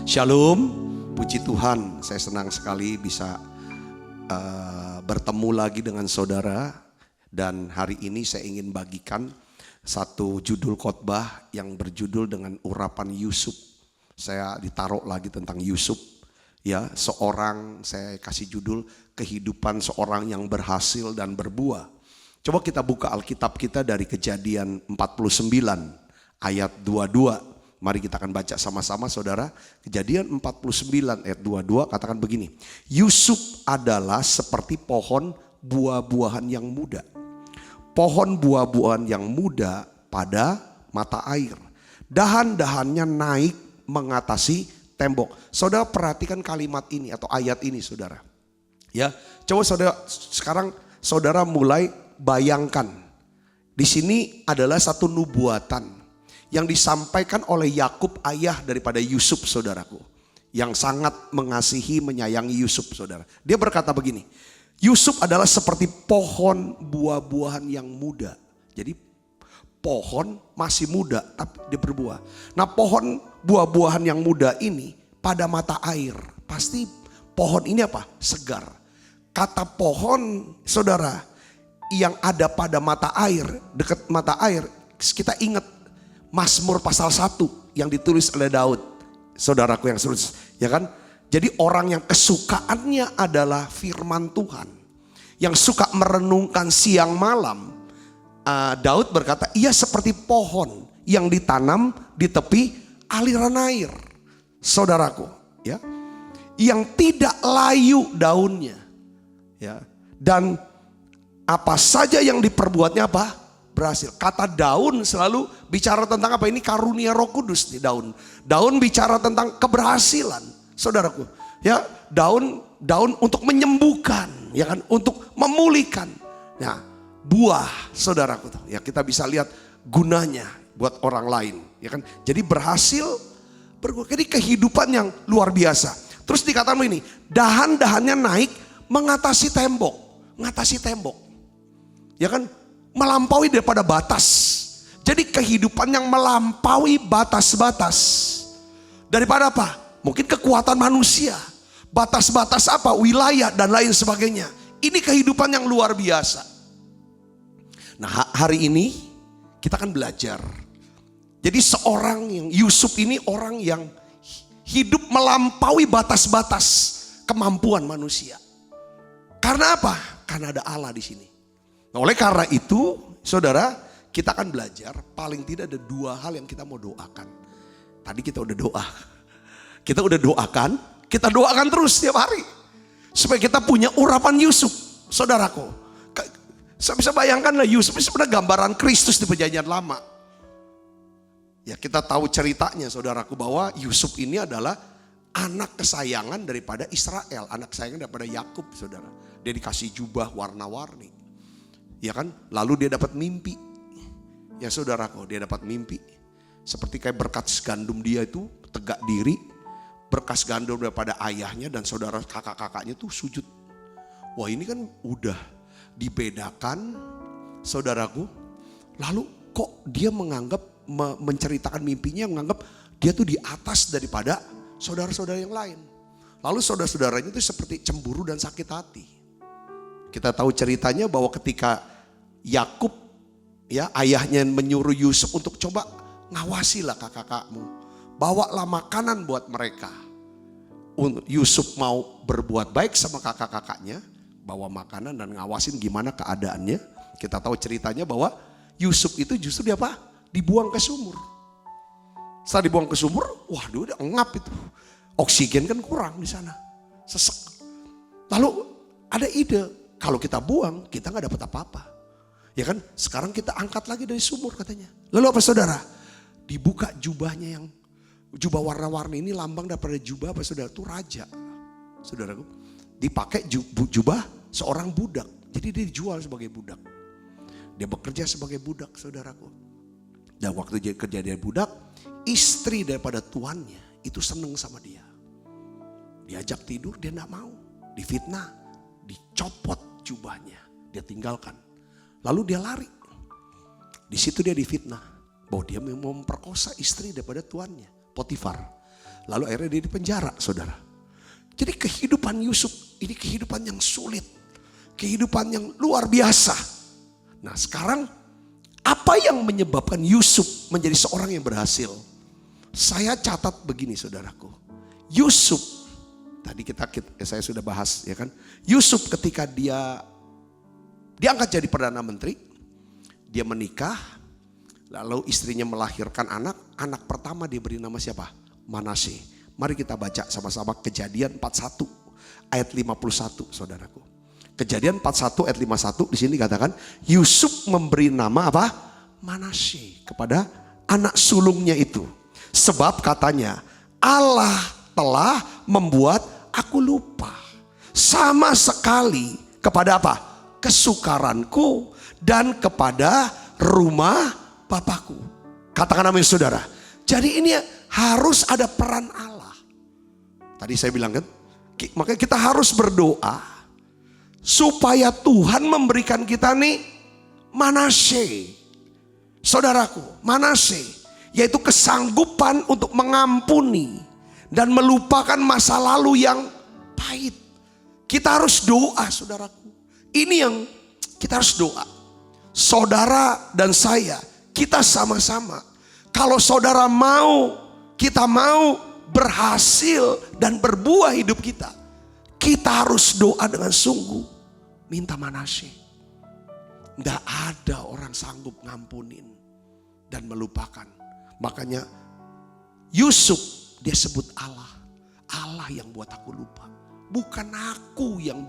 Shalom, puji Tuhan, saya senang sekali bisa bertemu lagi dengan saudara. Dan hari ini saya ingin bagikan satu judul khotbah yang berjudul dengan urapan Yusuf. Saya ditaruh lagi tentang Yusuf, ya, seorang, saya kasih judul kehidupan seorang yang berhasil dan berbuah. Coba kita buka Alkitab kita dari Kejadian 49 ayat 22. Mari kita akan baca sama-sama saudara. Kejadian 49 ayat 22 katakan begini. Yusuf adalah seperti pohon buah-buahan yang muda. Pohon buah-buahan yang muda pada mata air. Dahan-dahannya naik mengatasi tembok. Saudara perhatikan kalimat ini atau ayat ini saudara. Ya, coba saudara sekarang saudara mulai bayangkan. Di sini adalah satu nubuatan yang disampaikan oleh Yakub ayah daripada Yusuf saudaraku. Yang sangat mengasihi menyayangi Yusuf saudara. Dia berkata begini. Yusuf adalah seperti pohon buah-buahan yang muda. Jadi pohon masih muda tapi dia berbuah. Nah pohon buah-buahan yang muda ini pada mata air. Pasti pohon ini apa? Segar. Kata pohon saudara yang ada pada mata air, dekat mata air, kita ingat Mazmur pasal 1 yang ditulis oleh Daud. Saudaraku yang tulis, ya kan? Jadi orang yang kesukaannya adalah firman Tuhan. Yang suka merenungkan siang malam. Daud berkata, ia seperti pohon yang ditanam di tepi aliran air. Saudaraku, ya. Yang tidak layu daunnya. Ya. Dan apa saja yang diperbuatnya apa? Berhasil. Kata daun selalu bicara tentang apa? Ini karunia Roh Kudus nih daun. Daun bicara tentang keberhasilan, saudaraku. Ya, daun untuk menyembuhkan, ya kan? Untuk memulihkan. Ya, buah, saudaraku. Ya, kita bisa lihat gunanya buat orang lain, ya kan? Jadi berhasil berbuah. Jadi kehidupan yang luar biasa. Terus dikatakan ini, dahan-dahannya naik mengatasi tembok, mengatasi tembok. Ya kan? Melampaui daripada batas. Jadi kehidupan yang melampaui batas-batas. Daripada apa? Mungkin kekuatan manusia. Batas-batas apa? Wilayah dan lain sebagainya. Ini kehidupan yang luar biasa. Nah hari ini kita akan belajar. Jadi seorang yang Yusuf ini orang yang hidup melampaui batas-batas kemampuan manusia. Karena apa? Karena ada Allah di sini. Nah, oleh karena itu, saudara, kita akan belajar paling tidak ada dua hal yang kita mau doakan. Tadi kita udah doa. Kita udah doakan, kita doakan terus setiap hari. Supaya kita punya urapan Yusuf, saudaraku. Saya bisa bayangkan lah Yusuf itu sebenarnya gambaran Kristus di Perjanjian Lama. Ya kita tahu ceritanya saudaraku bahwa Yusuf ini adalah anak kesayangan daripada Israel. Anak kesayangan daripada Yakub saudara. Dia dikasih jubah warna-warni. Ya kan, lalu dia dapat mimpi. Ya saudaraku, dia dapat mimpi. Seperti kayak berkas gandum dia itu tegak diri. Berkas gandum daripada ayahnya dan saudara kakak-kakaknya tuh sujud. Wah ini kan udah dibedakan saudaraku. Lalu kok dia menganggap, menceritakan mimpinya menganggap dia tuh di atas daripada saudara-saudara yang lain. Lalu saudara-saudaranya itu seperti cemburu dan sakit hati. Kita tahu ceritanya bahwa ketika Yakub ya ayahnya menyuruh Yusuf untuk coba ngawasilah kakak-kakakmu. Bawalah makanan buat mereka. Yusuf mau berbuat baik sama kakak-kakaknya. Bawa makanan dan ngawasin gimana keadaannya. Kita tahu ceritanya bahwa Yusuf itu justru dia apa? Dibuang ke sumur. Setelah dibuang ke sumur, waduh udah ngap itu. Oksigen kan kurang di sana. Sesek. Lalu ada ide. Kalau kita buang, kita gak dapat apa-apa. Ya kan, sekarang kita angkat lagi dari sumur katanya. Lalu apa saudara? Dibuka jubahnya yang, jubah warna-warni ini lambang daripada jubah apa saudara? Itu raja. Saudaraku, dipakai jubah seorang budak. Jadi dia dijual sebagai budak. Dia bekerja sebagai budak saudaraku. Dan waktu dia kerja dari budak, istri daripada tuannya itu seneng sama dia. Diajak tidur, dia gak mau. Difitnah, dicopot jubahnya, dia tinggalkan. Lalu dia lari. Di situ dia difitnah bahwa dia memperkosa istri daripada tuannya, Potifar. Lalu akhirnya dia dipenjara, saudara. Jadi kehidupan Yusuf ini kehidupan yang sulit. Kehidupan yang luar biasa. Nah sekarang apa yang menyebabkan Yusuf menjadi seorang yang berhasil? Saya catat begini saudaraku. Yusuf, tadi saya sudah bahas ya kan. Yusuf ketika dia diangkat jadi Perdana Menteri. Dia menikah. Lalu istrinya melahirkan anak. Anak pertama dia beri nama siapa? Manasye. Mari kita baca sama-sama Kejadian 41 ayat 51 saudaraku. Kejadian 41 ayat 51 di sini dikatakan Yusuf memberi nama apa? Manasye kepada anak sulungnya itu. Sebab katanya Allah telah membuat aku lupa sama sekali kepada apa? Kesukaranku dan kepada rumah Bapakku. Katakan amin saudara. Jadi ini harus ada peran Allah. Tadi saya bilang kan, makanya kita harus berdoa supaya Tuhan memberikan kita nih Manasye. Saudaraku, Manasye yaitu kesanggupan untuk mengampuni dan melupakan masa lalu yang pahit. Kita harus doa saudaraku. Ini yang kita harus doa. Saudara dan saya, kita sama-sama. Kalau saudara mau, kita mau berhasil dan berbuah hidup kita. Kita harus doa dengan sungguh. Minta Manasye. Tidak ada orang sanggup ngampunin dan melupakan. Makanya Yusuf dia sebut Allah. Allah yang buat aku lupa. Bukan aku yang,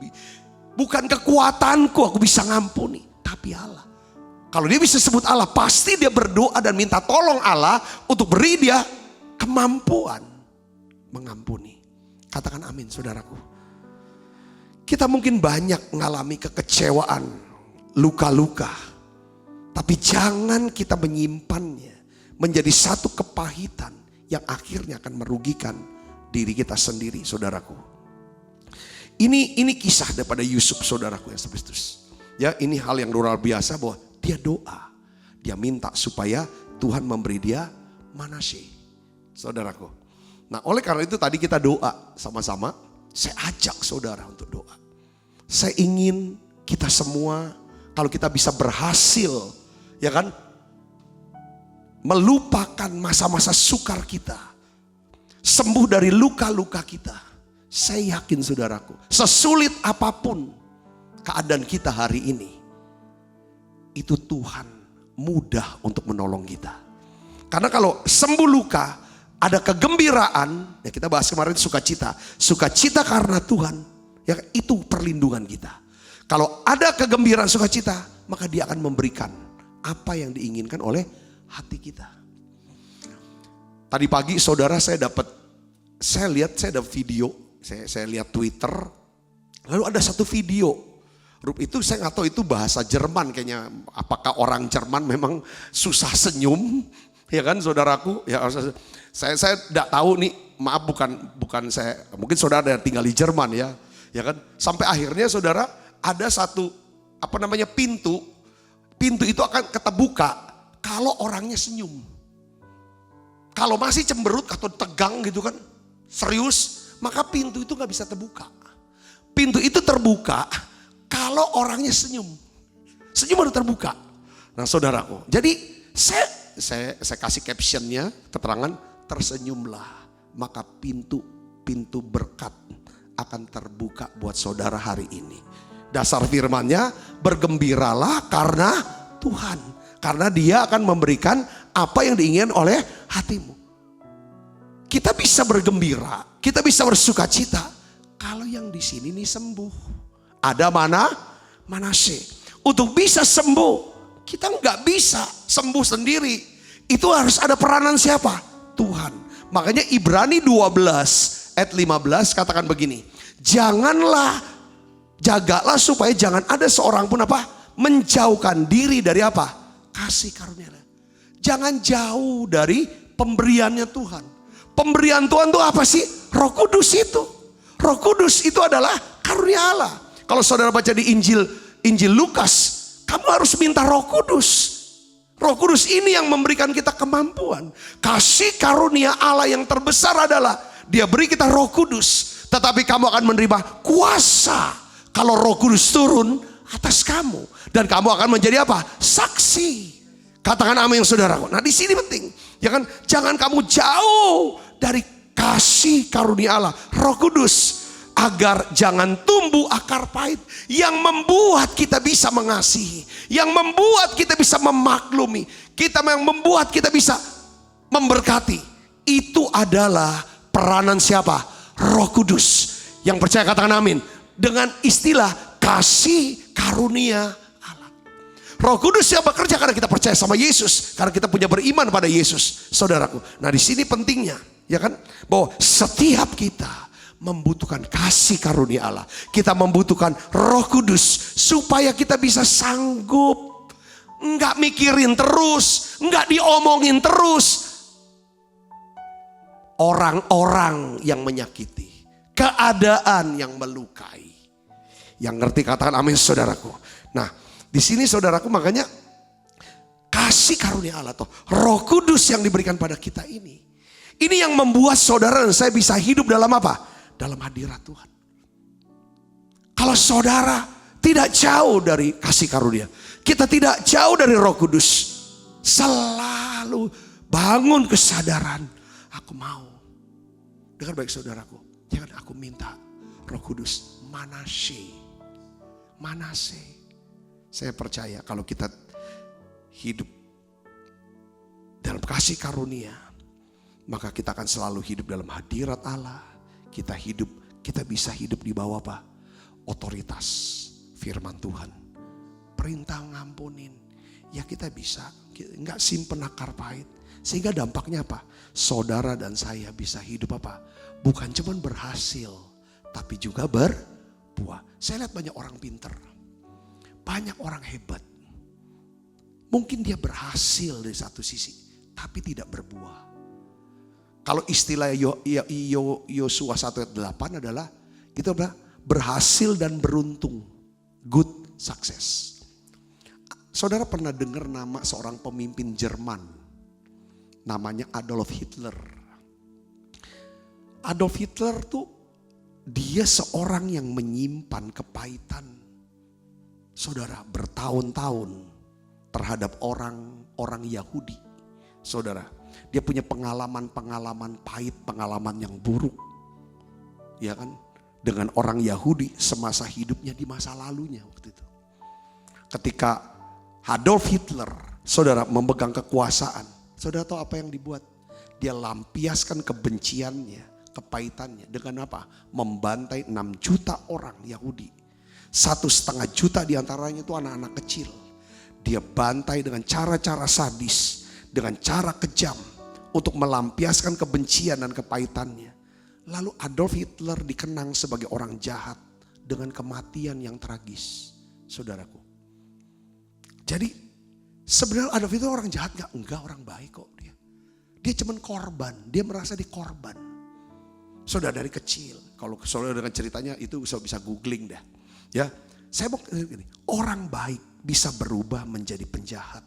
bukan kekuatanku aku bisa ngampuni. Tapi Allah. Kalau dia bisa sebut Allah, pasti dia berdoa dan minta tolong Allah untuk beri dia kemampuan mengampuni. Katakan amin saudaraku. Kita mungkin banyak mengalami kekecewaan, luka-luka. Tapi jangan kita menyimpannya menjadi satu kepahitan yang akhirnya akan merugikan diri kita sendiri saudaraku. Ini kisah daripada Yusuf saudaraku yang Kristus. Ya, ini hal yang luar biasa bahwa dia doa. Dia minta supaya Tuhan memberi dia Manasye. Saudaraku. Nah oleh karena itu tadi kita doa sama-sama. Saya ajak saudara untuk doa. Saya ingin kita semua kalau kita bisa berhasil. Ya kan. Melupakan masa-masa sukar kita. Sembuh dari luka-luka kita. Saya yakin saudaraku. Sesulit apapun keadaan kita hari ini. Itu Tuhan mudah untuk menolong kita. Karena kalau sembuh luka, ada kegembiraan, ya kita bahas kemarin sukacita. Sukacita karena Tuhan, ya itu perlindungan kita. Kalau ada kegembiraan sukacita, maka dia akan memberikan apa yang diinginkan oleh hati kita. Tadi pagi saudara saya lihat video, saya lihat Twitter, lalu ada satu video. Itu saya nggak tahu itu bahasa Jerman kayaknya. Apakah orang Jerman memang susah senyum, ya kan saudaraku? Ya saya tidak tahu nih. Maaf bukan saya. Mungkin saudara ada tinggal di Jerman ya kan? Sampai akhirnya saudara ada satu pintu. Pintu itu akan keterbuka kalau orangnya senyum. Kalau masih cemberut atau tegang gitu kan, serius, maka pintu itu nggak bisa terbuka. Pintu itu terbuka kalau orangnya senyum. Senyum baru terbuka. Nah saudaraku, jadi saya kasih captionnya, keterangan, tersenyumlah. Maka pintu berkat akan terbuka buat saudara hari ini. Dasar firmannya, bergembiralah karena Tuhan. Karena dia akan memberikan apa yang diinginkan oleh hatimu. Kita bisa bergembira, kita bisa bersukacita. Kalau yang di sini nih sembuh. Ada Manasye. Untuk bisa sembuh, kita nggak bisa sembuh sendiri. Itu harus ada peranan siapa? Tuhan. Makanya Ibrani 12 ayat 15 katakan begini. Jagalah supaya jangan ada seorang pun menjauhkan diri dari apa? Kasih karunia. Jangan jauh dari pemberiannya Tuhan. Pemberian Tuhan itu apa sih? Roh Kudus itu. Roh Kudus itu adalah karunia Allah. Kalau saudara baca di Injil Lukas, kamu harus minta Roh Kudus. Roh Kudus ini yang memberikan kita kemampuan. Kasih karunia Allah yang terbesar adalah Dia beri kita Roh Kudus. Tetapi kamu akan menerima kuasa kalau Roh Kudus turun atas kamu. Dan kamu akan menjadi apa? Saksi. Katakan amin saudaraku. Nah di sini penting. Ya kan? Jangan kamu jauh dari kasih karunia Allah. Roh Kudus. Agar jangan tumbuh akar pahit yang membuat kita bisa mengasihi, yang membuat kita bisa memaklumi, yang membuat kita bisa memberkati. Itu adalah peranan siapa? Roh Kudus. Yang percaya katakan amin. Dengan istilah kasih karunia Allah. Roh Kudus yang bekerja karena kita percaya sama Yesus, karena kita punya beriman pada Yesus, saudaraku. Nah di sini pentingnya, ya kan, bahwa setiap kita membutuhkan kasih karunia Allah. Kita membutuhkan Roh Kudus supaya kita bisa sanggup, enggak mikirin terus, enggak diomongin terus orang-orang yang menyakiti, keadaan yang melukai. Yang ngerti katakan amin saudaraku. Nah, di sini saudaraku makanya kasih karunia Allah atau Roh Kudus yang diberikan pada kita ini yang membuat saudara dan saya bisa hidup dalam apa? Dalam hadirat Tuhan. Kalau saudara tidak jauh dari kasih karunia, kita tidak jauh dari Roh Kudus, selalu bangun kesadaran, aku mau. Dengar baik saudaraku, jangan aku minta Roh Kudus, manase. Saya percaya kalau kita hidup dalam kasih karunia, maka kita akan selalu hidup dalam hadirat Allah. Kita bisa hidup di bawah apa? Otoritas firman Tuhan. Perintah ngampunin. Ya kita bisa, enggak simpen akar pahit. Sehingga dampaknya apa? Saudara dan saya bisa hidup apa? Bukan cuma berhasil, tapi juga berbuah. Saya lihat banyak orang pinter. Banyak orang hebat. Mungkin dia berhasil dari satu sisi, tapi tidak berbuah. Kalau istilah Yosua 1:8 adalah itu adalah berhasil dan beruntung, good success. Saudara pernah dengar nama seorang pemimpin Jerman, namanya Adolf Hitler. Adolf Hitler tuh dia seorang yang menyimpan kepahitan, saudara, bertahun-tahun terhadap orang Yahudi, saudara. Dia punya pengalaman pahit, pengalaman yang buruk. Ya kan? Dengan orang Yahudi semasa hidupnya di masa lalunya waktu itu. Ketika Adolf Hitler, saudara, memegang kekuasaan. Saudara tahu apa yang dibuat? Dia lampiaskan kebenciannya, kepahitannya. Dengan apa? Membantai 6 juta orang Yahudi. 1,5 juta diantaranya itu anak-anak kecil. Dia bantai dengan cara-cara sadis. Dengan cara kejam untuk melampiaskan kebencian dan kepahitannya. Lalu Adolf Hitler dikenang sebagai orang jahat dengan kematian yang tragis, saudaraku. Jadi sebenarnya Adolf Hitler orang jahat gak? Enggak, orang baik kok dia. Dia cuman korban, dia merasa dikorban. Saudara dari kecil, kalau saudara dengan ceritanya itu bisa googling dah. Ya, saya mau gini, orang baik bisa berubah menjadi penjahat.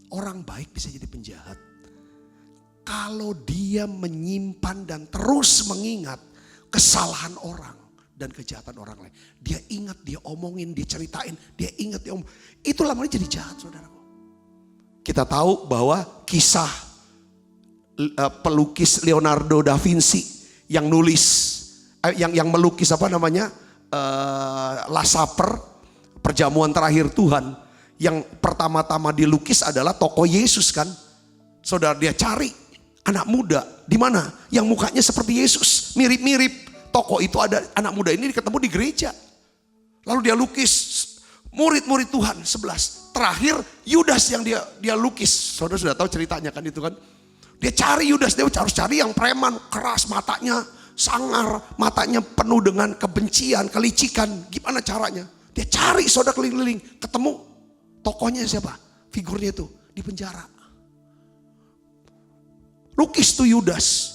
Orang baik bisa jadi penjahat kalau dia menyimpan dan terus mengingat kesalahan orang dan kejahatan orang lain. Dia ingat, dia omongin, dia ceritain, dia ingat, dia omong. Itu namanya jadi jahat, saudaraku. Kita tahu bahwa kisah pelukis Leonardo da Vinci yang yang melukis apa namanya Last Supper, perjamuan terakhir Tuhan. Yang pertama-tama dilukis adalah tokoh Yesus kan. Saudara, dia cari anak muda di mana yang mukanya seperti Yesus, mirip-mirip. Tokoh itu ada, anak muda ini ketemu di gereja. Lalu dia lukis murid-murid Tuhan 11. Terakhir Yudas yang dia lukis. Saudara sudah tahu ceritanya kan itu kan. Dia cari Yudas, dia harus cari yang preman, keras, matanya sangar, matanya penuh dengan kebencian, kelicikan. Gimana caranya? Dia cari, saudara, keliling-keliling, ketemu. Tokohnya siapa? Figurnya itu di penjara. Lukis tuh Yudas.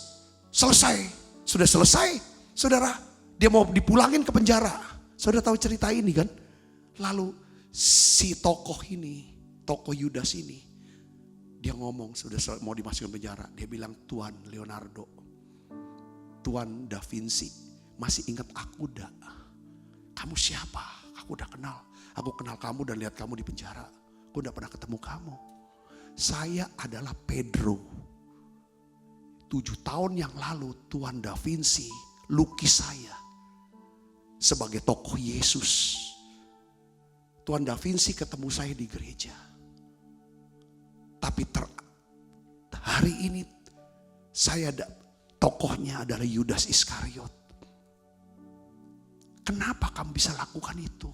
Selesai. Sudah selesai. Saudara, dia mau dipulangin ke penjara. Saudara tahu cerita ini kan? Lalu si tokoh ini, tokoh Yudas ini Dia ngomong sudah mau dimasukkan penjara. Dia bilang, Tuan Leonardo, Tuan Da Vinci, masih ingat aku dah? Kamu siapa? Aku udah kenal. Aku kenal kamu dan lihat kamu di penjara. Aku udah pernah ketemu kamu. Saya adalah Pedro. 7 tahun yang lalu Tuan Da Vinci lukis saya sebagai tokoh Yesus. Tuan Da Vinci ketemu saya di gereja. Tapi hari ini tokohnya adalah Yudas Iskariot. Kenapa kamu bisa lakukan itu?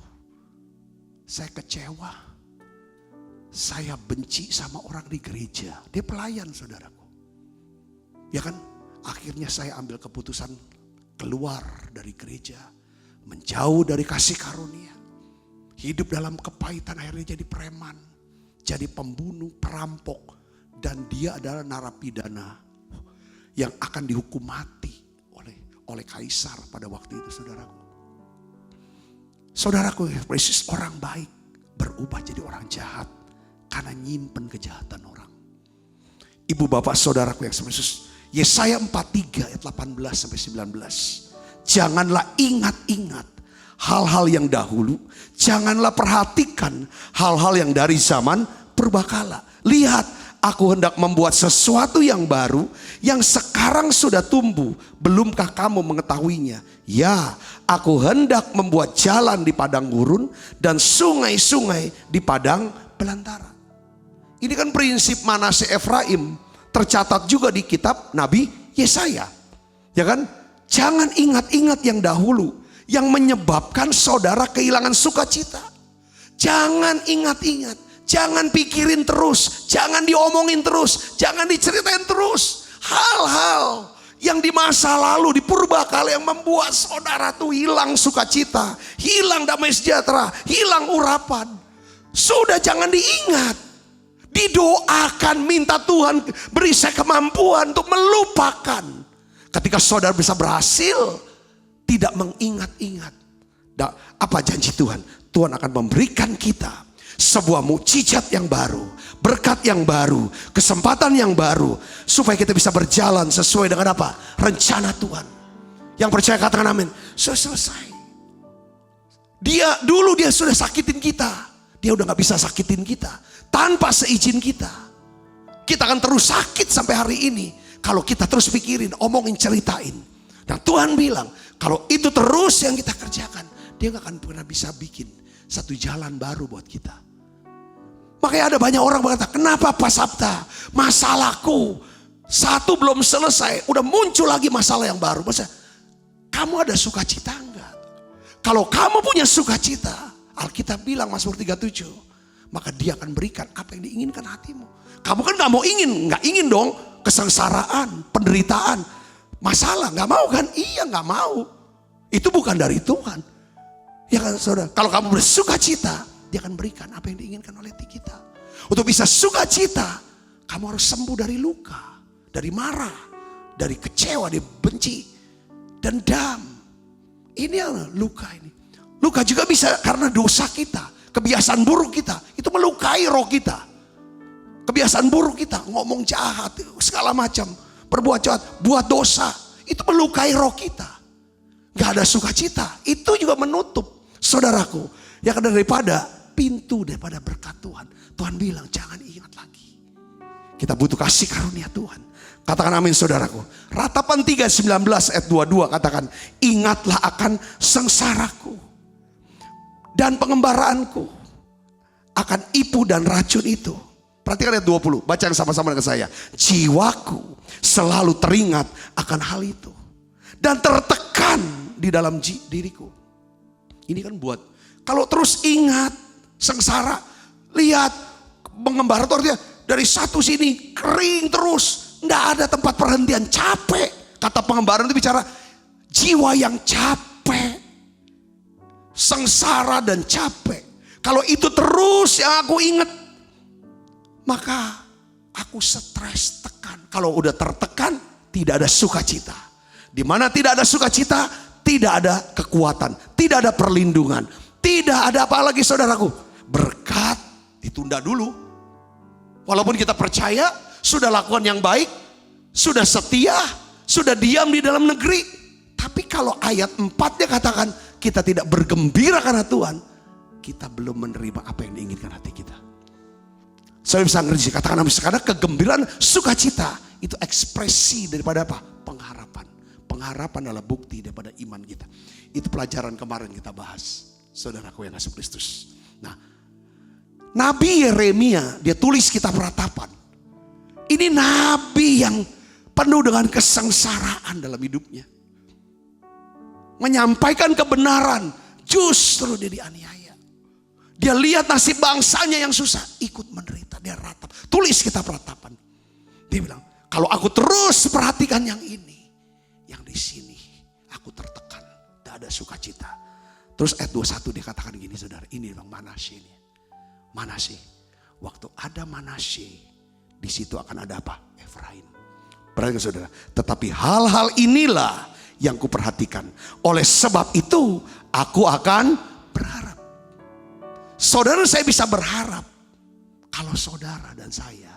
Saya kecewa. Saya benci sama orang di gereja. Dia pelayan, saudaraku. Ya kan? Akhirnya saya ambil keputusan keluar dari gereja. Menjauh dari kasih karunia. Hidup dalam kepahitan, akhirnya jadi preman. Jadi pembunuh, perampok. Dan dia adalah narapidana yang akan dihukum mati oleh kaisar pada waktu itu, saudaraku. Saudaraku, Yesus orang baik berubah jadi orang jahat karena nyimpen kejahatan orang. Ibu bapak saudaraku yang Yesus, Yesaya 43 ayat 18 sampai 19. Janganlah ingat-ingat hal-hal yang dahulu, janganlah perhatikan hal-hal yang dari zaman purbakala. Lihat, aku hendak membuat sesuatu yang baru, yang sekarang sudah tumbuh. Belumkah kamu mengetahuinya? Ya, aku hendak membuat jalan di padang gurun dan sungai-sungai di padang belantara. Ini kan prinsip Manase Efraim, tercatat juga di kitab Nabi Yesaya. Ya kan? Jangan ingat-ingat yang dahulu, yang menyebabkan saudara kehilangan sukacita. Jangan ingat-ingat. Jangan pikirin terus, jangan diomongin terus, jangan diceritain terus. Hal-hal yang di masa lalu, di purbakala yang membuat saudara tuh hilang sukacita, hilang damai sejahtera, hilang urapan. Sudah jangan diingat. Didoakan, minta Tuhan beri saya kemampuan untuk melupakan. Ketika saudara bisa berhasil, tidak mengingat-ingat. Apa janji Tuhan? Tuhan akan memberikan kita sebuah mukjizat yang baru, berkat yang baru, kesempatan yang baru, supaya kita bisa berjalan sesuai dengan apa? Rencana Tuhan. Yang percaya katakan amin. Selesai. Dia sudah sakitin kita. Dia udah gak bisa sakitin kita tanpa seizin kita. Kita akan terus sakit sampai hari ini kalau kita terus pikirin, omongin, ceritain. Dan Tuhan bilang, kalau itu terus yang kita kerjakan, dia gak akan pernah bisa bikin satu jalan baru buat kita. Makanya ada banyak orang berkata, kenapa Pak Sabta? Masalahku satu belum selesai, udah muncul lagi masalah yang baru. Maksudnya, kamu ada sukacita enggak? Kalau kamu punya sukacita, Alkitab bilang Mazmur 37, maka dia akan berikan apa yang diinginkan hatimu. Kamu kan gak mau gak ingin dong kesengsaraan, penderitaan, masalah. Gak mau kan? Iya gak mau. Itu bukan dari Tuhan. Ya kan saudara, kalau kamu bersukacita, dia akan berikan apa yang diinginkan oleh kita. Untuk bisa sukacita, kamu harus sembuh dari luka, dari marah, dari kecewa, dari benci, dendam. Ini yang luka ini. Luka juga bisa karena dosa kita, kebiasaan buruk kita. Itu melukai roh kita. Kebiasaan buruk kita, ngomong jahat, segala macam, berbuat jahat, buat dosa. Itu melukai roh kita. Gak ada sukacita, itu juga menutup, saudaraku, yang daripada pintu daripada berkat Tuhan. Tuhan bilang jangan ingat lagi. Kita butuh kasih karunia Tuhan. Katakan amin saudaraku. Ratapan 3:19 ayat 22 katakan, ingatlah akan sengsaraku dan pengembaraanku, akan ipu dan racun itu. Perhatikan ayat 20, baca sama-sama dengan saya. Jiwaku selalu teringat akan hal itu dan tertekan di dalam diriku. Ini kan buat, kalau terus ingat sengsara, lihat pengembara itu artinya dari satu sini kering terus, nggak ada tempat perhentian, capek. Kata pengembara itu bicara jiwa yang capek, sengsara dan capek. Kalau itu terus yang aku ingat, maka aku stres, tekan. Kalau udah tertekan, tidak ada sukacita. Di mana tidak ada sukacita, tidak ada kekuatan, tidak ada perlindungan, tidak ada apa lagi saudaraku. Berkat ditunda dulu. Walaupun kita percaya, sudah lakukan yang baik, sudah setia, sudah diam di dalam negeri. Tapi kalau ayat 4-nya katakan kita tidak bergembira karena Tuhan, kita belum menerima apa yang diinginkan hati kita. Saya bisa ngerti, katakan amin. Karena kegembiraan, sukacita itu ekspresi daripada apa? Pengharapan. Pengharapan adalah bukti daripada iman kita. Itu pelajaran kemarin kita bahas, saudaraku yang kasih Kristus. Nah, Nabi Yeremia, dia tulis kitab Ratapan. Ini nabi yang penuh dengan kesengsaraan dalam hidupnya. Menyampaikan kebenaran, justru dia dianiaya. Dia lihat nasib bangsanya yang susah, ikut menderita, dia ratap. Tulis kitab Ratapan. Dia bilang, kalau aku terus perhatikan yang ini, yang di sini aku tertekan, tidak ada sukacita. Terus ayat 21 dia katakan gini, saudara, ini bang Manasye ini. Manasye, waktu ada Manasye, di situ akan ada apa? Efraim. Perhatikan saudara, tetapi hal-hal inilah yang kuperhatikan. Oleh sebab itu aku akan berharap. Saudara, saya bisa berharap kalau saudara dan saya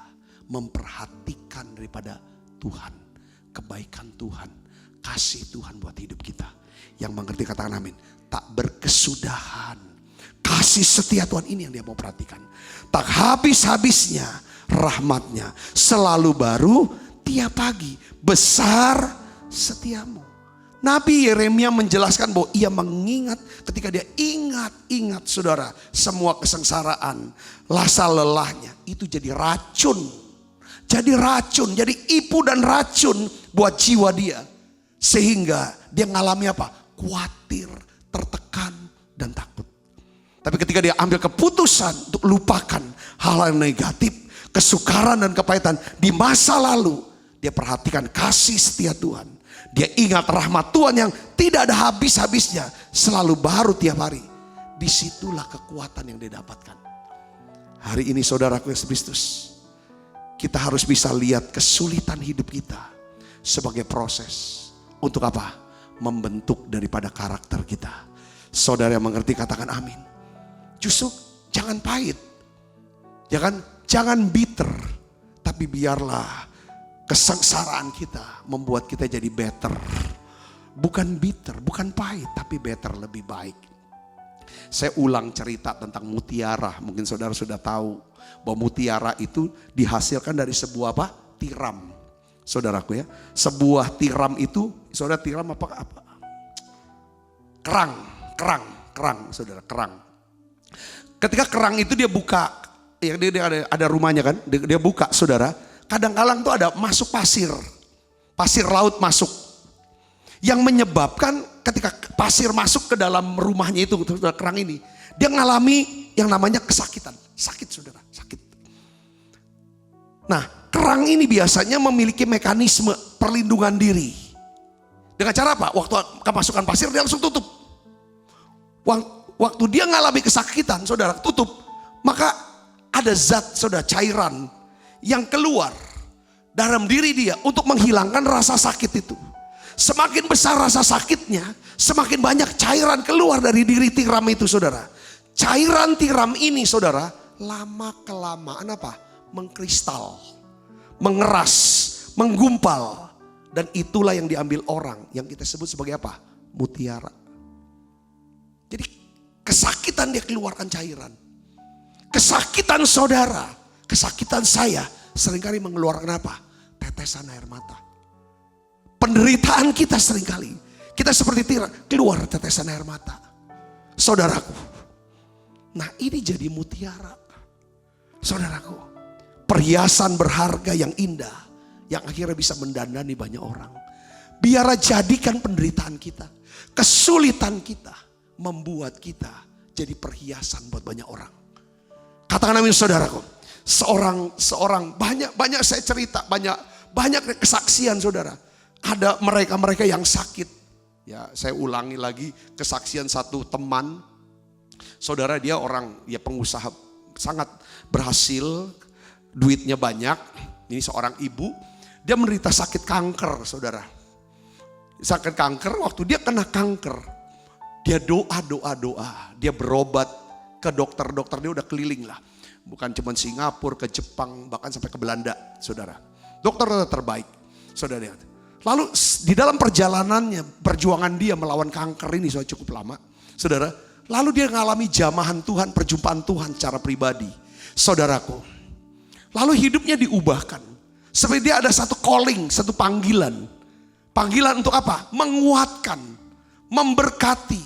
memperhatikan daripada Tuhan, kebaikan Tuhan, kasih Tuhan buat hidup kita. Yang mengerti katakan amin. Tak berkesudahan. Kasih setia Tuhan ini yang dia mau perhatikan. Tak habis-habisnya rahmatnya. Selalu baru tiap pagi. Besar setiamu. Nabi Yeremia menjelaskan bahwa ia mengingat ketika dia ingat saudara. Semua kesengsaraan, rasa lelahnya itu jadi racun. Jadi racun, jadi ipu dan racun buat jiwa dia. Sehingga dia ngalami apa? Khawatir, tertekan dan takut. Tapi ketika dia ambil keputusan untuk lupakan hal-hal negatif, kesukaran dan kepahitan di masa lalu. Dia perhatikan kasih setia Tuhan. Dia ingat rahmat Tuhan yang tidak ada habis-habisnya. Selalu baru tiap hari. Disitulah kekuatan yang dia dapatkan. Hari ini saudaraku Yesus Kristus. Kita harus bisa lihat kesulitan hidup kita sebagai proses. Untuk apa? Membentuk daripada karakter kita. Saudara yang mengerti katakan amin. Justru jangan pahit. Jangan bitter. Tapi biarlah kesengsaraan kita membuat kita jadi better. Bukan bitter, bukan pahit, tapi better, lebih baik. Saya ulang cerita tentang mutiara. Mungkin saudara sudah tahu bahwa mutiara itu dihasilkan dari sebuah apa? Tiram. Saudaraku ya. Sebuah tiram itu, saudara tiram apa? Kerang, saudara, kerang. Ketika kerang itu dia buka, ya dia ada rumahnya kan, dia buka saudara. Kadang-kadang tuh ada masuk pasir laut masuk. Yang menyebabkan ketika pasir masuk ke dalam rumahnya itu, saudara, kerang ini. Dia mengalami yang namanya kesakitan. Sakit saudara, sakit. Nah, kerang ini biasanya memiliki mekanisme perlindungan diri. Dengan cara apa? Waktu kemasukan pasir dia langsung tutup. Waktu dia mengalami kesakitan, saudara, tutup. Maka ada zat, saudara, cairan yang keluar dalam diri dia untuk menghilangkan rasa sakit itu. Semakin besar rasa sakitnya, semakin banyak cairan keluar dari diri tiram itu, saudara. Cairan tiram ini, saudara, lama-kelamaan apa? Mengkristal, mengeras, menggumpal. Dan itulah yang diambil orang yang kita sebut sebagai apa? Mutiara. Jadi kesakitan dia keluarkan cairan. Kesakitan saudara, kesakitan saya seringkali mengeluarkan apa? Tetesan air mata. Penderitaan kita seringkali, kita seperti tiram, keluar tetesan air mata. Saudaraku, nah ini jadi mutiara. Saudaraku, perhiasan berharga yang indah, yang akhirnya bisa mendandani banyak orang. Biar jadikan penderitaan kita, kesulitan kita, membuat kita jadi perhiasan buat banyak orang. Katakan amin saudaraku. Seorang banyak saya cerita, banyak kesaksian saudara. Ada mereka yang sakit. Ya, saya ulangi lagi kesaksian satu teman. Saudara, dia orang pengusaha sangat berhasil, duitnya banyak. Ini seorang ibu, dia menderita sakit kanker, saudara. Sakit kanker, waktu dia kena kanker, dia doa, dia berobat ke dokter dia udah keliling lah. Bukan cuma Singapura, ke Jepang, bahkan sampai ke Belanda, saudara. Dokter terbaik, saudara lihat. Lalu di dalam perjalanannya, perjuangan dia melawan kanker ini sudah cukup lama, saudara. Lalu dia mengalami jamahan Tuhan, perjumpaan Tuhan secara pribadi, saudaraku. Lalu hidupnya diubahkan. Seperti dia ada satu calling, satu panggilan. Panggilan untuk apa? Menguatkan, memberkati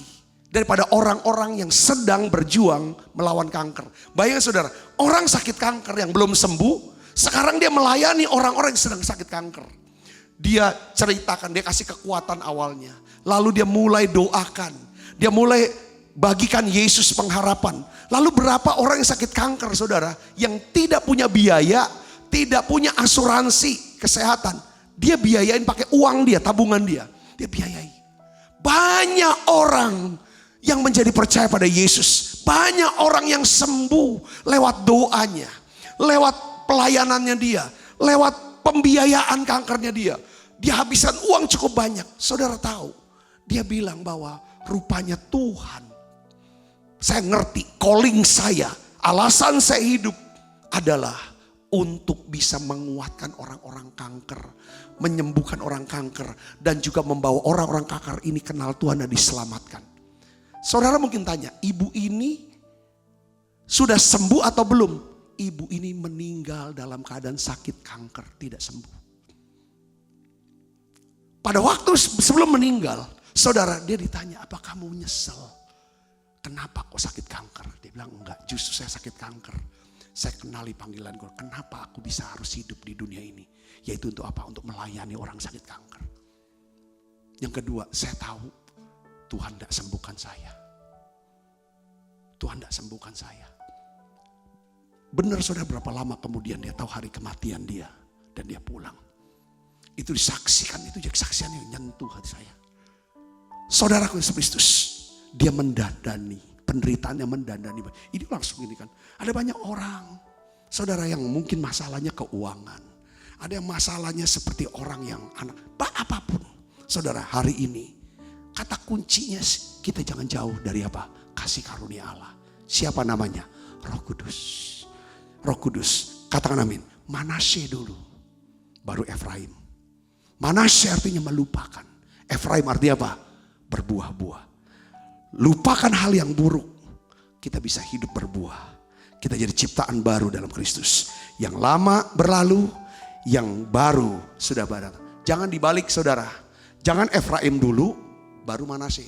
daripada orang-orang yang sedang berjuang melawan kanker. Bayangkan saudara, orang sakit kanker yang belum sembuh, sekarang dia melayani orang-orang yang sedang sakit kanker. Dia ceritakan, dia kasih kekuatan awalnya. Lalu dia mulai doakan, dia mulai bagikan Yesus pengharapan. Lalu berapa orang yang sakit kanker saudara, yang tidak punya biaya, tidak punya asuransi kesehatan. Dia biayain pakai uang dia, tabungan dia biayai. Banyak orang yang menjadi percaya pada Yesus. Banyak orang yang sembuh lewat doanya, lewat pelayanannya dia, lewat pembiayaan kankernya dia. Dia habiskan uang cukup banyak. Saudara tahu, dia bilang bahwa rupanya Tuhan, saya ngerti calling saya, alasan saya hidup adalah untuk bisa menguatkan orang-orang kanker, menyembuhkan orang kanker, dan juga membawa orang-orang kanker ini kenal Tuhan dan diselamatkan. Saudara mungkin tanya, ibu ini sudah sembuh atau belum? Ibu ini meninggal dalam keadaan sakit kanker, tidak sembuh. Pada waktu sebelum meninggal, saudara, dia ditanya, apa kamu nyesel? Kenapa kok sakit kanker? Dia bilang, enggak, justru saya sakit kanker. Saya kenali panggilan gue, kenapa aku bisa harus hidup di dunia ini? Yaitu untuk apa? Untuk melayani orang sakit kanker. Yang kedua, saya tahu Tuhan tidak sembuhkan saya. Tuhan tidak sembuhkan saya. Benar saudara, berapa lama kemudian dia tahu hari kematian dia. Dan dia pulang. Itu disaksikan, itu jadi kesaksian yang nyentuh hati saya. Saudaraku Yesus Kristus, dia mendandani, penderitaannya mendandani. Ini langsung ini kan, ada banyak orang, saudara, yang mungkin masalahnya keuangan. Ada yang masalahnya seperti orang yang anak, apapun. Saudara, hari ini kata kuncinya kita jangan jauh dari apa? Kasih karunia Allah. Siapa namanya? Roh Kudus. Roh Kudus. Katakan amin. Manasye dulu, baru Efraim. Manasye artinya melupakan. Efraim artinya apa? Berbuah-buah. Lupakan hal yang buruk. Kita bisa hidup berbuah. Kita jadi ciptaan baru dalam Kristus. Yang lama berlalu, yang baru sudah datang. Jangan dibalik saudara. Jangan Efraim dulu, baru Manasye.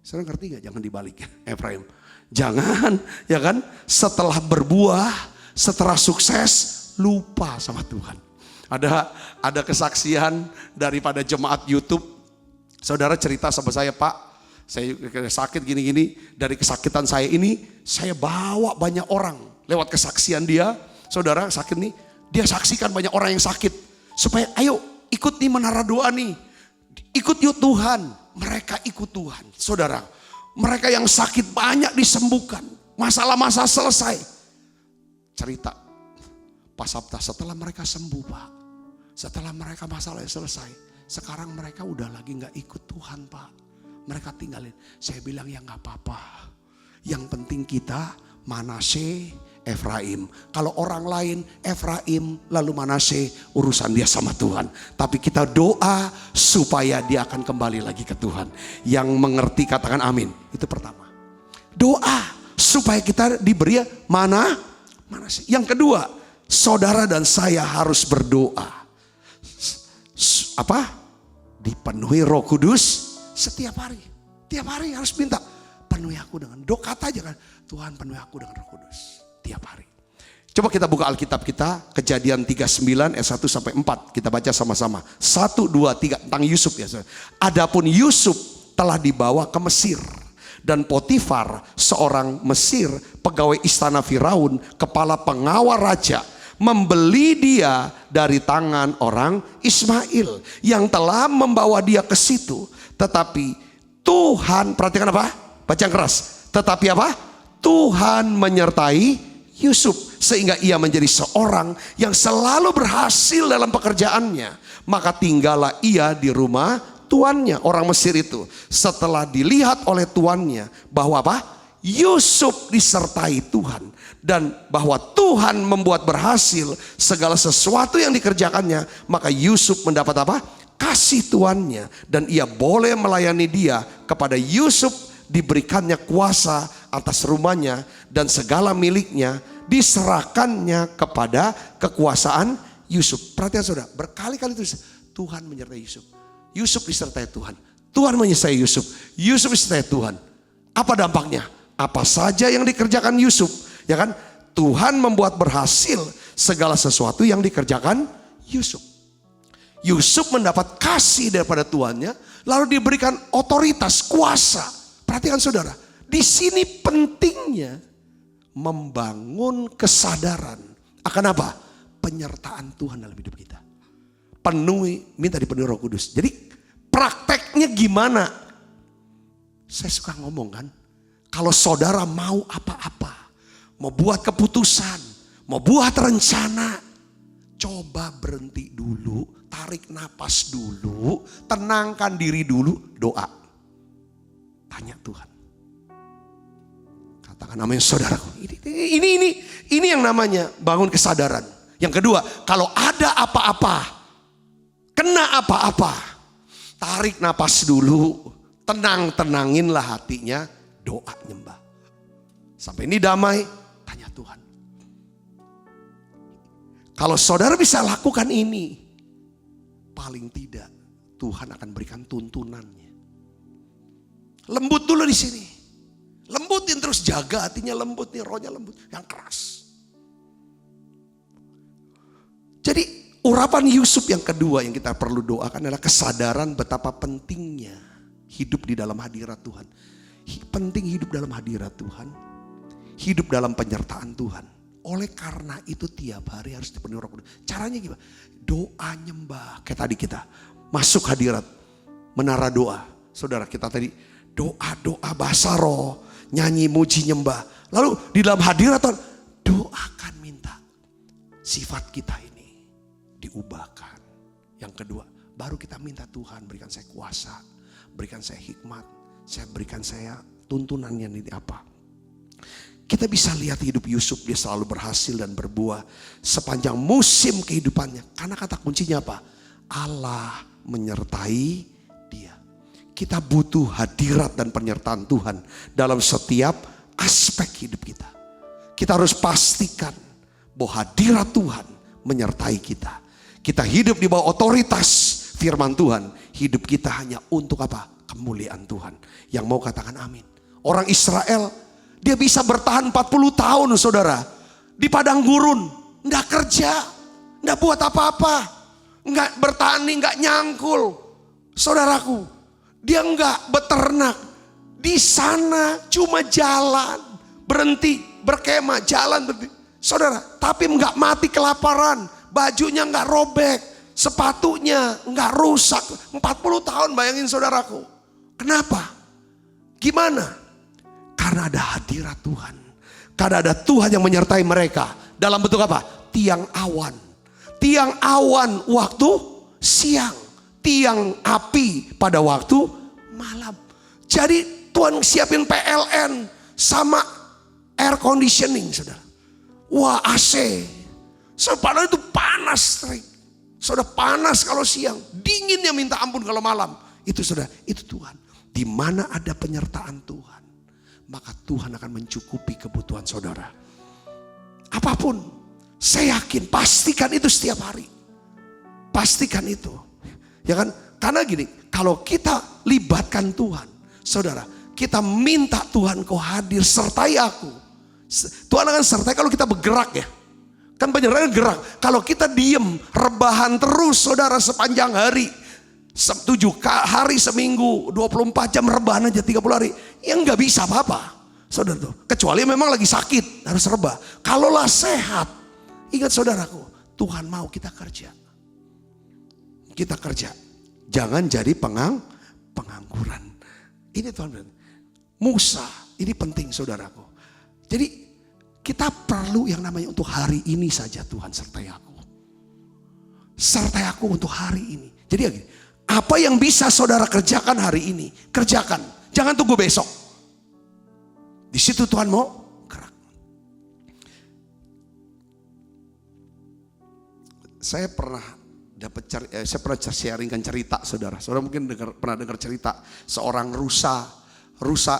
Saudara ngerti gak? Jangan dibalik Efraim. Jangan, ya kan? Setelah berbuah, setelah sukses, lupa sama Tuhan. Ada kesaksian daripada jemaat YouTube. Saudara cerita sama saya, Pak, saya sakit gini-gini. Dari kesakitan saya ini, saya bawa banyak orang lewat kesaksian dia. Saudara sakit nih, dia saksikan banyak orang yang sakit. Supaya ayo ikut nih menara doa nih. Ikut yuk Tuhan. Mereka ikut Tuhan. Saudara, mereka yang sakit banyak disembuhkan. Masalah-masalah selesai. Cerita, Pak Sabta, setelah mereka sembuh Pak. Setelah mereka masalahnya selesai. Sekarang mereka udah lagi gak ikut Tuhan Pak. Mereka tinggalin. Saya bilang ya gak apa-apa. Yang penting kita Manasye, Efraim. Kalau orang lain Efraim lalu Manasye, urusan dia sama Tuhan. Tapi kita doa supaya dia akan kembali lagi ke Tuhan. Yang mengerti katakan amin. Itu pertama. Doa supaya kita diberi Manasye. Yang kedua, saudara dan saya harus berdoa. Apa? Dipenuhi Roh Kudus setiap hari. Tiap hari harus minta, penuhi aku dengan doa. Kata aja kan, Tuhan penuhi aku dengan Roh Kudus. Tiap hari. Coba kita buka Alkitab kita, Kejadian 39 ayat 1 sampai 4. Kita baca sama-sama. 1, 2, 3 tentang Yusuf ya. Adapun Yusuf telah dibawa ke Mesir. Dan Potifar, seorang Mesir, pegawai istana Firaun, kepala pengawal raja, membeli dia dari tangan orang Ismail yang telah membawa dia ke situ. Tetapi Tuhan, perhatikan apa? Baca yang keras. Tetapi apa? Tuhan menyertai Yusuf sehingga ia menjadi seorang yang selalu berhasil dalam pekerjaannya. Maka tinggallah ia di rumah tuannya, orang Mesir itu. Setelah dilihat oleh tuannya bahwa apa? Yusuf disertai Tuhan. Dan bahwa Tuhan membuat berhasil segala sesuatu yang dikerjakannya. Maka Yusuf mendapat apa? Kasih tuannya. Dan ia boleh melayani dia. Kepada Yusuf diberikannya kuasa atas rumahnya. Dan segala miliknya diserahkannya kepada kekuasaan Yusuf. Perhatian saudara, berkali-kali itu Tuhan menyertai Yusuf. Yusuf disertai Tuhan. Tuhan menyertai Yusuf. Yusuf disertai Tuhan. Apa dampaknya? Apa saja yang dikerjakan Yusuf, ya kan? Tuhan membuat berhasil segala sesuatu yang dikerjakan Yusuf. Yusuf mendapat kasih daripada tuannya, lalu diberikan otoritas, kuasa. Perhatikan saudara, di sini pentingnya membangun kesadaran akan apa? Penyertaan Tuhan dalam hidup kita. Minta dipenuhi Roh Kudus. Jadi prakteknya gimana? Saya suka ngomong kan, kalau saudara mau apa-apa, mau buat keputusan, mau buat rencana, coba berhenti dulu, tarik napas dulu, tenangkan diri dulu, doa. Tanya Tuhan. Katakan amin saudaraku. Ini yang namanya bangun kesadaran. Yang kedua, kalau ada apa-apa, kena apa-apa, tarik napas dulu, tenanginlah hatinya, doa nyembah. Sampai ini damai, tanya Tuhan. Kalau saudara bisa lakukan ini, paling tidak Tuhan akan berikan tuntunannya. Lembut dulu di sini. Lembutin terus, jaga hatinya lembut nih, rohnya lembut, yang keras. Jadi urapan Yusuf yang kedua yang kita perlu doakan adalah kesadaran betapa pentingnya hidup di dalam hadirat Tuhan. Penting hidup dalam hadirat Tuhan, hidup dalam penyertaan Tuhan. Oleh karena itu tiap hari harus dipenuhi Roh Kudus. Caranya gimana? Doa nyembah. Kayak tadi kita masuk hadirat, menara doa. Saudara kita tadi doa bahasa roh, nyanyi muji nyembah. Lalu di dalam hadirat Tuhan, doakan minta sifat kita ini diubahkan. Yang kedua, baru kita minta Tuhan berikan saya kuasa, berikan saya hikmat. Berikan saya tuntunannya ini apa. Kita bisa lihat hidup Yusuf, dia selalu berhasil dan berbuah sepanjang musim kehidupannya. Karena kata kuncinya apa? Allah menyertai dia. Kita butuh hadirat dan penyertaan Tuhan dalam setiap aspek hidup kita. Kita harus pastikan bahwa hadirat Tuhan menyertai kita. Kita hidup di bawah otoritas firman Tuhan. Hidup kita hanya untuk apa? Kemuliaan Tuhan. Yang mau katakan amin. Orang Israel, dia bisa bertahan 40 tahun saudara. Di padang gurun. Nggak kerja. Nggak buat apa-apa. Nggak bertani, nggak nyangkul. Saudaraku, dia nggak beternak. Di sana cuma jalan. Berhenti, berkemah, jalan. Berhenti. Saudara, tapi nggak mati kelaparan. Bajunya nggak robek. Sepatunya nggak rusak. 40 tahun bayangin saudaraku. Kenapa? Gimana? Karena ada hadirat Tuhan. Karena ada Tuhan yang menyertai mereka. Dalam bentuk apa? Tiang awan. Tiang awan waktu siang. Tiang api pada waktu malam. Jadi Tuhan siapin PLN sama air conditioning saudara. Wah AC. Padahal itu panas. Saudara panas kalau siang. Dinginnya minta ampun kalau malam. Itu saudara, itu Tuhan. Di mana ada penyertaan Tuhan, maka Tuhan akan mencukupi kebutuhan saudara. Apapun, saya yakin, pastikan itu setiap hari. Pastikan itu. Ya kan? Karena gini, kalau kita libatkan Tuhan, saudara, kita minta Tuhan kau hadir, sertai aku. Tuhan akan sertai kalau kita bergerak ya. Kan penyertaan gerak. Kalau kita diem, rebahan terus saudara sepanjang hari. 7 hari seminggu, 24 jam rebahan aja 30 hari. Ya nggak bisa apa-apa. Saudara tuh. Kecuali memang lagi sakit, harus rebah. Kalaulah sehat, ingat saudaraku, Tuhan mau kita kerja. Kita kerja. Jangan jadi pengangguran. Ini Tuhan bilang. Musa, ini penting saudaraku. Jadi kita perlu yang namanya untuk hari ini saja Tuhan sertai aku. Sertai aku untuk hari ini. Jadi ya gini. Apa yang bisa saudara kerjakan hari ini, kerjakan. Jangan tunggu besok. Di situ Tuhan mau gerak. Saya pernah sharingkan cerita, saudara. Saudara mungkin pernah dengar cerita seorang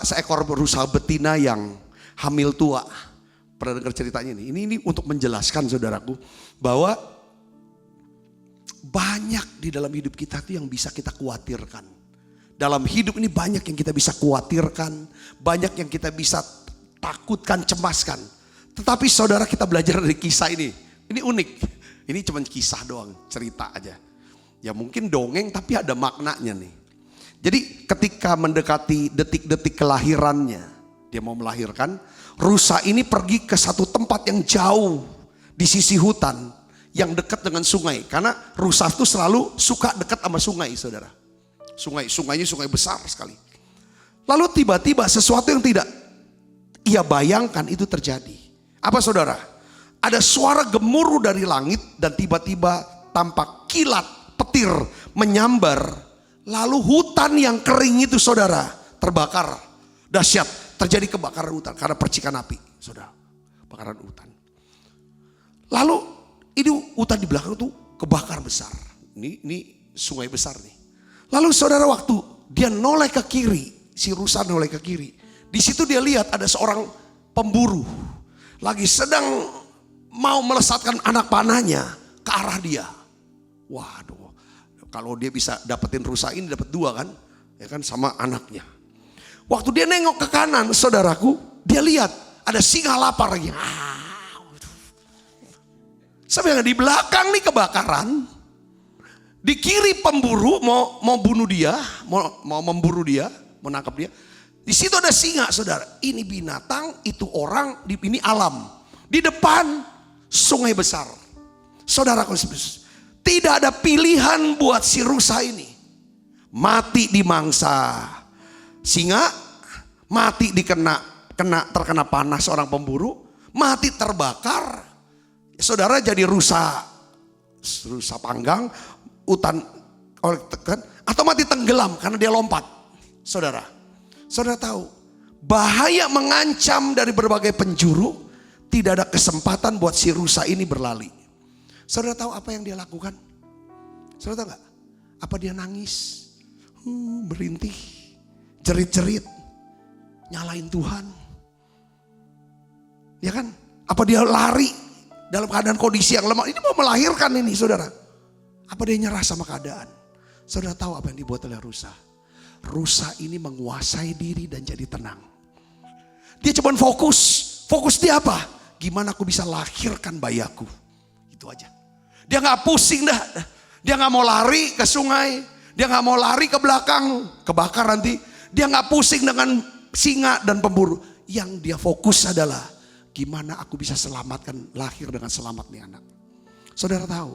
seekor rusa betina yang hamil tua. Pernah dengar ceritanya ini? Ini untuk menjelaskan saudaraku bahwa banyak di dalam hidup kita tuh yang bisa kita khawatirkan. Dalam hidup ini banyak yang kita bisa khawatirkan, banyak yang kita bisa takutkan, cemaskan. Tetapi saudara, kita belajar dari kisah ini. Ini unik. Ini cuma kisah doang, cerita aja. Ya mungkin dongeng tapi ada maknanya nih. Jadi ketika mendekati detik-detik kelahirannya, dia mau melahirkan, rusa ini pergi ke satu tempat yang jauh di sisi hutan yang dekat dengan sungai. Karena rusa itu selalu suka dekat sama sungai, saudara. Sungainya sungai besar sekali. Lalu tiba-tiba sesuatu yang tidak ia bayangkan itu terjadi. Apa saudara? Ada suara gemuruh dari langit dan tiba-tiba tampak kilat petir menyambar. Lalu hutan yang kering itu saudara terbakar. Dahsyat, terjadi kebakaran hutan karena percikan api, saudara. Kebakaran hutan. Lalu ini hutan di belakang itu kebakar besar. Ini sungai besar nih. Lalu saudara, waktu dia noleh ke kiri, si rusa noleh ke kiri. Di situ dia lihat ada seorang pemburu lagi sedang mau melesatkan anak panahnya ke arah dia. Waduh, kalau dia bisa dapetin rusa ini dapat dua kan, ya kan, sama anaknya. Waktu dia nengok ke kanan, saudaraku, dia lihat ada singa lapar lagi. Sampai di belakang nih kebakaran, di kiri pemburu mau bunuh dia, mau memburu dia, mau nangkap dia. Di situ ada singa, saudara. Ini binatang, itu orang, ini alam. Di depan sungai besar. Saudara, tidak ada pilihan buat si rusa ini. Mati dimangsa singa, mati terkena panas seorang pemburu, mati terbakar. Saudara jadi rusa panggang, hutan atau mati tenggelam karena dia lompat. Saudara tahu bahaya mengancam dari berbagai penjuru. Tidak ada kesempatan buat si rusa ini berlari. Saudara tahu apa yang dia lakukan? Saudara tahu gak? Apa dia nangis? Berintih, jerit-jerit, nyalain Tuhan. Ya kan? Apa dia lari dalam keadaan kondisi yang lemah? Ini mau melahirkan ini, saudara. Apa dia nyerah sama keadaan? Saudara tahu apa yang dibuat oleh rusa? Rusa ini menguasai diri dan jadi tenang. Dia cuma fokus dia apa? Gimana aku bisa lahirkan bayi aku? Itu aja. Dia gak pusing dah. Dia gak mau lari ke sungai. Dia gak mau lari ke belakang, kebakar nanti. Dia gak pusing dengan singa dan pemburu. Yang dia fokus adalah gimana aku bisa selamatkan, lahir dengan selamat nih anak. Saudara tahu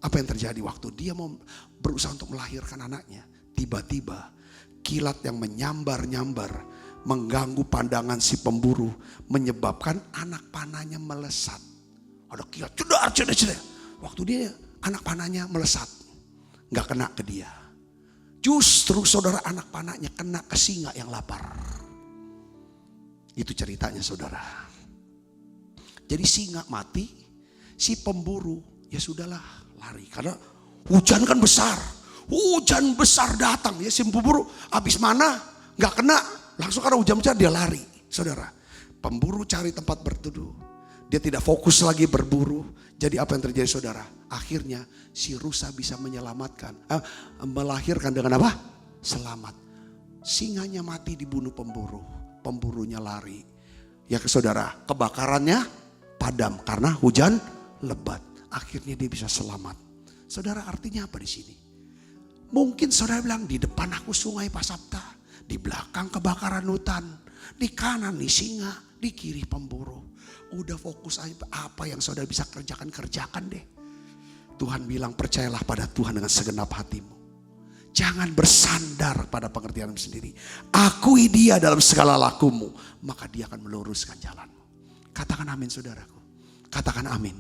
apa yang terjadi waktu dia mau berusaha untuk melahirkan anaknya? Tiba-tiba kilat yang menyambar-nyambar mengganggu pandangan si pemburu, menyebabkan anak panahnya melesat. Ada kilat, cedar. Waktu dia anak panahnya melesat, gak kena ke dia. Justru saudara, anak panahnya kena ke singa yang lapar. Itu ceritanya, saudara. Jadi singa mati, si pemburu ya sudahlah lari. Karena hujan kan besar, hujan besar datang. Ya si pemburu habis mana gak kena. Langsung karena hujan besar dia lari, saudara. Pemburu cari tempat berteduh. Dia tidak fokus lagi berburu. Jadi apa yang terjadi, saudara? Akhirnya si rusa bisa melahirkan dengan apa? Selamat. Singanya mati dibunuh pemburu. Pemburunya lari. Ya saudara, kebakarannya padam karena hujan lebat. Akhirnya dia bisa selamat. Saudara, artinya apa di sini? Mungkin saudara bilang, di depan aku sungai Pasapta. Di belakang kebakaran hutan, di kanan nih singa, di kiri pemburu. Udah fokus aja apa yang saudara bisa kerjakan deh. Tuhan bilang percayalah pada Tuhan dengan segenap hatimu. Jangan bersandar pada pengertianmu sendiri. Akui dia dalam segala lakumu, maka dia akan meluruskan jalanmu. Katakan amin, saudaraku. Katakan amin.